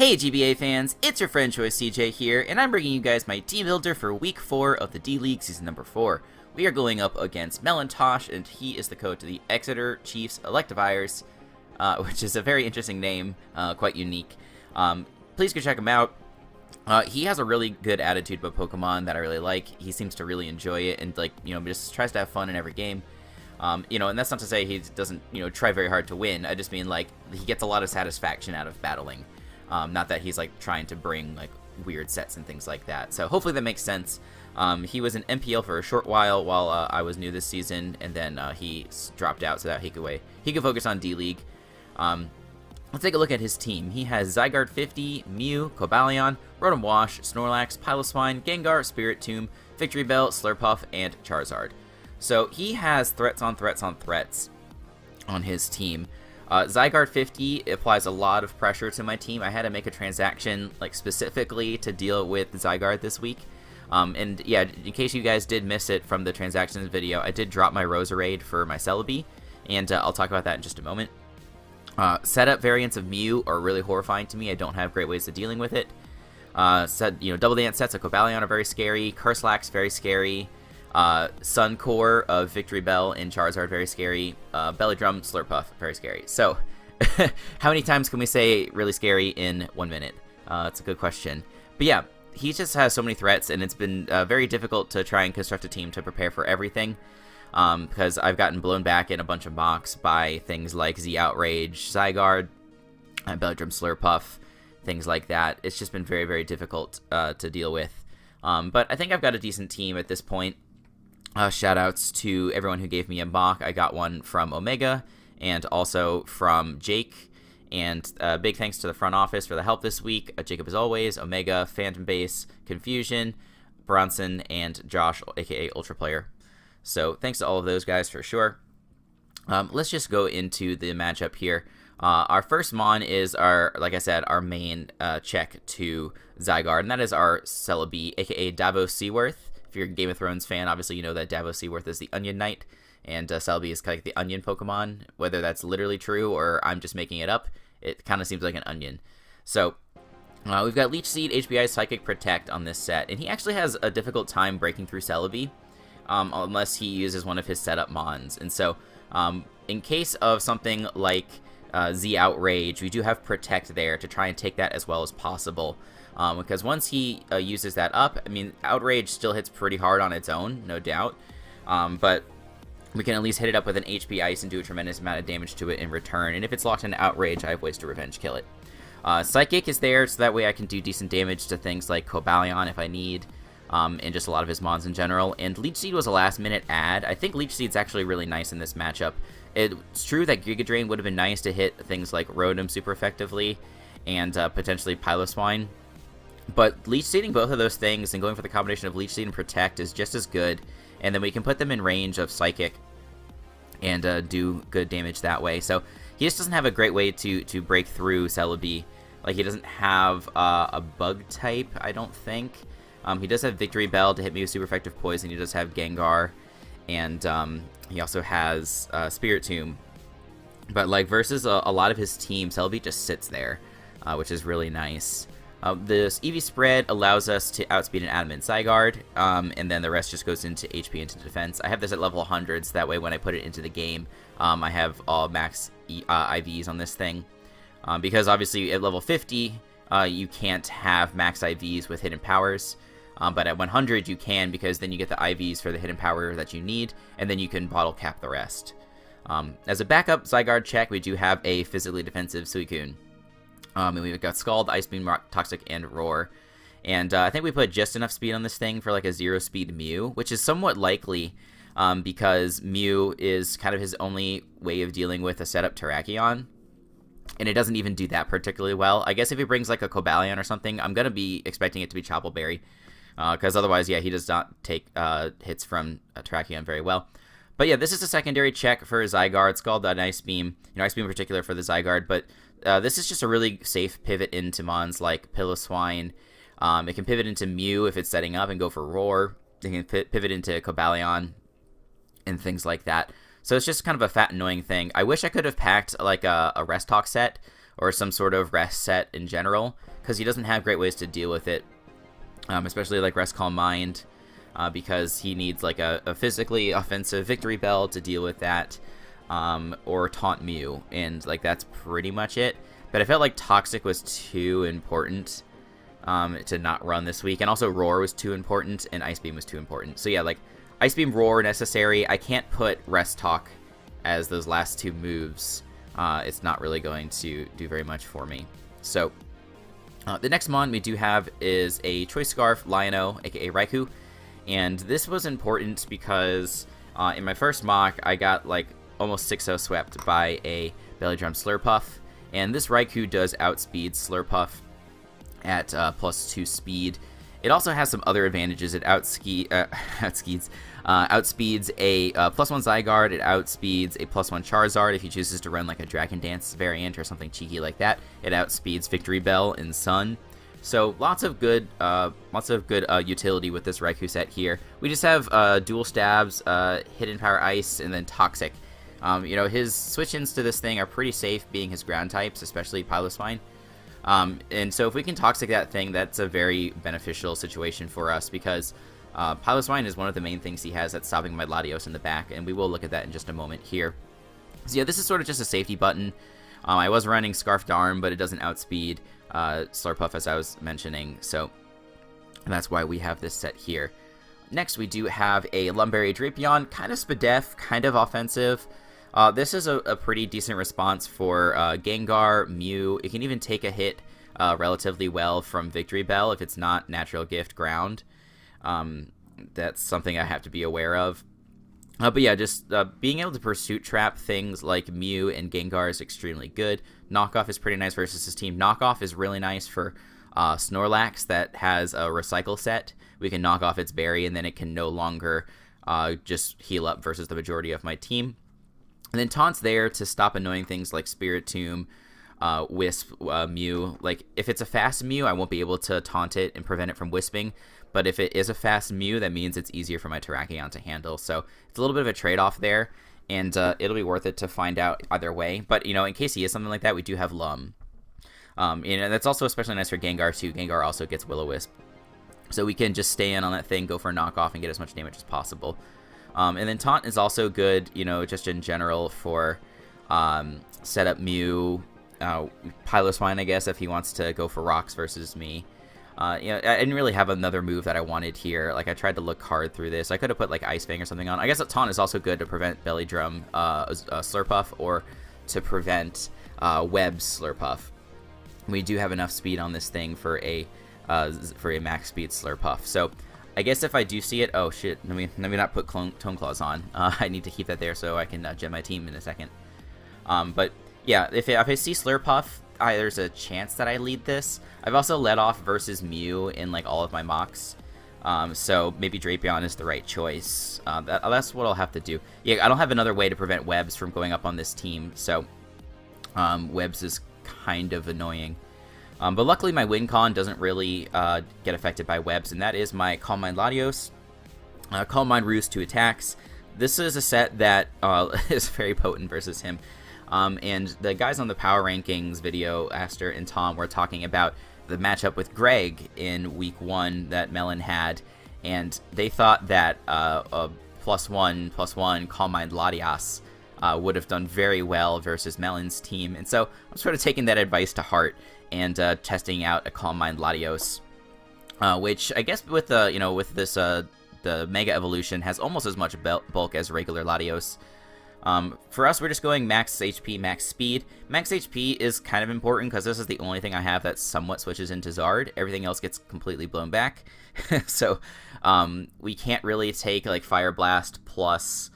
Hey GBA fans, it's your friend Choice CJ here, and I'm bringing you guys my team builder for week 4 of the D-League season number 4. We are going up against Melantosh, and he is the coach to the Exeter Chiefs Electivires, which is a very interesting name, quite unique. Please go check him out. He has a really good attitude about Pokemon that I really like. He seems to really enjoy it and, just tries to have fun in every game. And that's not to say he doesn't, try very hard to win. I just mean, he gets a lot of satisfaction out of battling. Not that he's, trying to bring, weird sets and things like that. So hopefully that makes sense. He was an MPL for a short while I was new this season, and then he dropped out so that he could focus on D-League. Let's take a look at his team. He has Zygarde 50, Mew, Cobalion, Rotom Wash, Snorlax, Piloswine, Gengar, Spiritomb, Victory Bell, Slurpuff, and Charizard. So he has threats on threats on threats on his team. Zygarde 50 applies a lot of pressure to my team. I had to make a transaction specifically to deal with Zygarde this week. And yeah, in case you guys did miss it from the transactions video, I did drop my Roserade for my Celebi, and I'll talk about that in just a moment. Setup variants of Mew are really horrifying to me. I don't have great ways of dealing with it. Double dance sets of Cobalion are very scary. Curslax, very scary. Sun Core of Victory Bell and Charizard, very scary. Belly Drum, Slurpuff, very scary. So, how many times can we say really scary in 1 minute? It's a good question. But yeah, he just has so many threats, and it's been very difficult to try and construct a team to prepare for everything. Because I've gotten blown back in a bunch of mocks by things like Z Outrage, Zygarde, Belly Drum, Slurpuff, things like that. It's just been very, very difficult to deal with. But I think I've got a decent team at this point. Shoutouts to everyone who gave me a mock. I got one from Omega and also from Jake. And big thanks to the front office for the help this week. Jacob as always, Omega, Phantom Base, Confusion, Bronson, and Josh, aka Ultra Player. So thanks to all of those guys for sure. Let's just go into the matchup here. Our first Mon is like I said, our main check to Zygarde, and that is our Celebi, aka Davos Seaworth. If you're a Game of Thrones fan, obviously you know that Davos Seaworth is the Onion Knight, and Celebi is kind of like the Onion Pokemon. Whether that's literally true or I'm just making it up, it kind of seems like an onion. So we've got Leech Seed, HBI, Psychic, Protect on this set, and he actually has a difficult time breaking through Celebi. Unless he uses one of his setup mons. And so, in case of something like Z Outrage, we do have Protect there to try and take that as well as possible. Because once he uses that up, I mean, Outrage still hits pretty hard on its own, no doubt. But we can at least hit it up with an HP Ice and do a tremendous amount of damage to it in return. And if it's locked in Outrage, I have ways to revenge kill it. Psychic is there, so that way I can do decent damage to things like Cobalion if I need. And just a lot of his mons in general. And Leech Seed was a last-minute add. I think Leech Seed's actually really nice in this matchup. It's true that Giga Drain would have been nice to hit things like Rotom super effectively and potentially Piloswine. But Leech Seeding both of those things and going for the combination of Leech Seed and Protect is just as good. And then we can put them in range of Psychic and do good damage that way. So he just doesn't have a great way to break through Celebi. He doesn't have a bug type, I don't think. He does have Victory Bell to hit me with super effective poison. He does have Gengar, and he also has Spiritomb. But versus a lot of his team, Celebi just sits there, which is really nice. This EV spread allows us to outspeed an Adamant Zygarde, and then the rest just goes into HP into defense. I have this at level 100, so that way when I put it into the game, I have all max IVs on this thing. Because obviously at level 50, you can't have max IVs with hidden powers. But at 100 you can, because then you get the IVs for the hidden power that you need, and then you can bottle cap the rest. As a backup Zygarde check, we do have a physically defensive Suicune. And we've got Scald, Ice Beam, Rock, Toxic, and Roar. And I think we put just enough speed on this thing for a 0-speed Mew, which is somewhat likely because Mew is kind of his only way of dealing with a setup Terrakion. And it doesn't even do that particularly well. I guess if he brings a Cobalion or something, I'm going to be expecting it to be Choppleberry. Because otherwise, yeah, he does not take hits from Terrakion very well. But yeah, this is a secondary check for Zygarde. It's called an Ice Beam. Ice Beam in particular for the Zygarde. But this is just a really safe pivot into mons like Piloswine. It can pivot into Mew if it's setting up and go for Roar. It can pivot into Cobalion and things like that. So it's just kind of a fat, annoying thing. I wish I could have packed a Rest Talk set or some sort of rest set in general, because he doesn't have great ways to deal with it, especially like Rest Calm Mind, because he needs like a physically offensive Victory Bell to deal with that, or Taunt Mew, and like that's pretty much it. But I felt like Toxic was too important to not run this week, and also Roar was too important, and Ice Beam was too important. So yeah, like Ice Beam, Roar necessary. I can't put Rest Talk as those last two moves. It's not really going to do very much for me. So the next mon we do have is a Choice Scarf Lion-O, aka Raikou, and this was important because in my first mock I got like almost 6-0 swept by a Belly Drum Slurpuff, and this Raikou does outspeed Slurpuff at +2 speed. It also has some other advantages. It outspeeds a +1 Zygarde. It outspeeds a +1 Charizard if he chooses to run like a Dragon Dance variant or something cheeky like that. It outspeeds Victory Bell and Sun. So lots of good utility with this Raikou set here. We just have Dual Stabs, Hidden Power Ice, and then Toxic. You know, his switch-ins to this thing are pretty safe, being his ground types, especially Piloswine. And so if we can Toxic that thing, that's a very beneficial situation for us, because Piloswine is one of the main things he has that's stopping my Latios in the back, and we will look at that in just a moment here. So yeah, this is sort of just a safety button. I was running Scarfed Arm, but it doesn't outspeed Slurpuff, as I was mentioning, so that's why we have this set here. Next, we do have a Lumberry Drapion, kind of Spadef, kind of offensive. This is a pretty decent response for Gengar, Mew. It can even take a hit relatively well from Victory Bell if it's not Natural Gift Ground. That's something I have to be aware of. But yeah, just being able to Pursuit Trap things like Mew and Gengar is extremely good. Knockoff is pretty nice versus his team. Knockoff is really nice for Snorlax that has a Recycle set. We can knock off its berry, and then it can no longer just heal up versus the majority of my team. And then Taunt's there to stop annoying things like Spiritomb, Wisp, Mew. Like, if it's a fast Mew, I won't be able to taunt it and prevent it from Wisping. But if it is a fast Mew, that means it's easier for my Terrakion to handle. So it's a little bit of a trade-off there, and it'll be worth it to find out either way. But, you know, in case he is something like that, we do have Lum. And that's also especially nice for Gengar, too. Gengar also gets Will-O-Wisp. So we can just stay in on that thing, go for a knockoff, and get as much damage as possible. And then Taunt is also good, you know, just in general for setup Mew, Piloswine, I guess, if he wants to go for rocks versus me. You know, I didn't really have another move that I wanted here. Like, I tried to look hard through this. I could have put, like, Ice Fang or something on. I guess Taunt is also good to prevent Belly Drum Slurpuff, or to prevent Web Slurpuff. We do have enough speed on this thing for a max speed Slurpuff. So I guess if I do see it, oh shit, let me not put Tone Claws on. I need to keep that there so I can gem my team in a second. But yeah, if I see Slurpuff, there's a chance that I lead this. I've also led off versus Mew in like all of my mocks. So maybe Drapion is the right choice. That's what I'll have to do. Yeah, I don't have another way to prevent Webs from going up on this team, so Webs is kind of annoying. But luckily my win con doesn't really get affected by Webs, and that is my Calm Mind Latios. Calm Mind Roost 2 attacks. This is a set that is very potent versus him. And the guys on the Power Rankings video, Aster and Tom, were talking about the matchup with Greg in Week 1 that Melon had, and they thought that a +1/+1 Calm Mind Latias would have done very well versus Melon's team, and so I'm sort of taking that advice to heart and testing out a Calm Mind Latios, which I guess with this the Mega Evolution has almost as much bulk as regular Latios. For us, we're just going max HP, max speed. Max HP is kind of important because this is the only thing I have that somewhat switches into Zard. Everything else gets completely blown back. So we can't really take like Fire Blast plus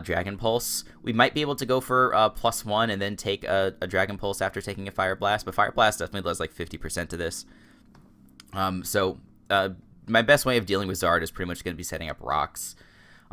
Dragon Pulse. We might be able to go for +1 and then take a Dragon Pulse after taking a Fire Blast, but Fire Blast definitely does like 50% to this. So my best way of dealing with Zard is pretty much going to be setting up rocks.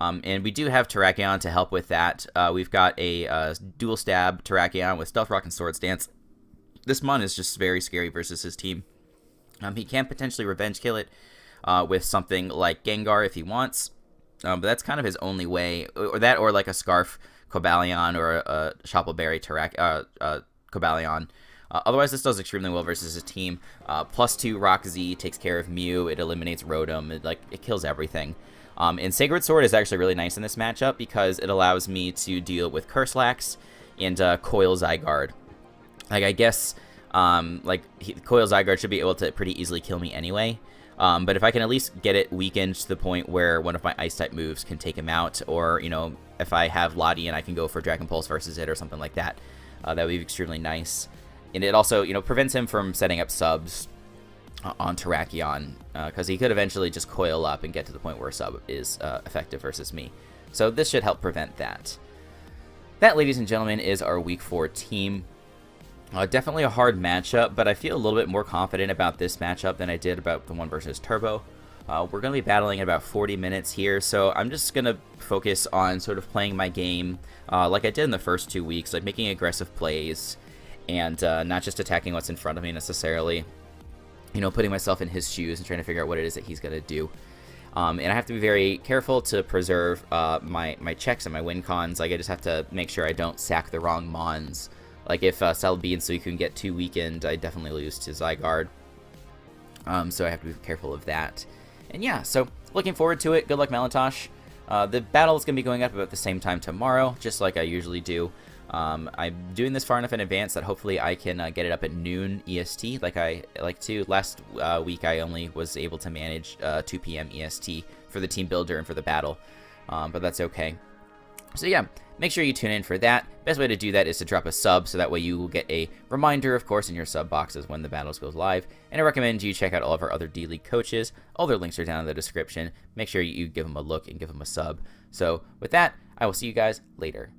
And we do have Terrakion to help with that. We've got a dual stab Terrakion with Stealth Rock and Swords Dance. This mon is just very scary versus his team. He can potentially revenge kill it with something like Gengar if he wants. But that's kind of his only way. Or that, or like a Scarf Cobalion or a Shoppleberry Cobalion. Otherwise, this does extremely well versus his team. +2 Rock Z takes care of Mew. It eliminates Rotom. It kills everything. And Sacred Sword is actually really nice in this matchup because it allows me to deal with Curselax and Coil Zygarde. I guess Coil Zygarde should be able to pretty easily kill me anyway. But if I can at least get it weakened to the point where one of my Ice-type moves can take him out, or, if I have Latian, I can go for Dragon Pulse versus it or something like that, that would be extremely nice. And it also, prevents him from setting up subs on Terrakion, because he could eventually just coil up and get to the point where a sub is effective versus me. So this should help prevent that. That, ladies and gentlemen, is our Week 4 team. Definitely a hard matchup, but I feel a little bit more confident about this matchup than I did about the one versus Turbo. We're going to be battling in about 40 minutes here, so I'm just going to focus on sort of playing my game like I did in the first 2 weeks, like making aggressive plays and not just attacking what's in front of me necessarily. Putting myself in his shoes and trying to figure out what it is that he's going to do. And I have to be very careful to preserve my checks and my win cons. I just have to make sure I don't sack the wrong Mons. If Celebi and Suicune get too weakened, I definitely lose to Zygarde. So I have to be careful of that. And yeah, so looking forward to it. Good luck, Melantosh. The battle is going to be going up about the same time tomorrow, just like I usually do. I'm doing this far enough in advance that hopefully I can get it up at noon EST, like I like to. Last week I only was able to manage 2 p.m. EST for the team builder and for the battle, but that's okay. So yeah, make sure you tune in for that. Best way to do that is to drop a sub, so that way you will get a reminder, of course, in your sub boxes when the battles goes live. And I recommend you check out all of our other D-League coaches. All their links are down in the description. Make sure you give them a look and give them a sub. So with that, I will see you guys later.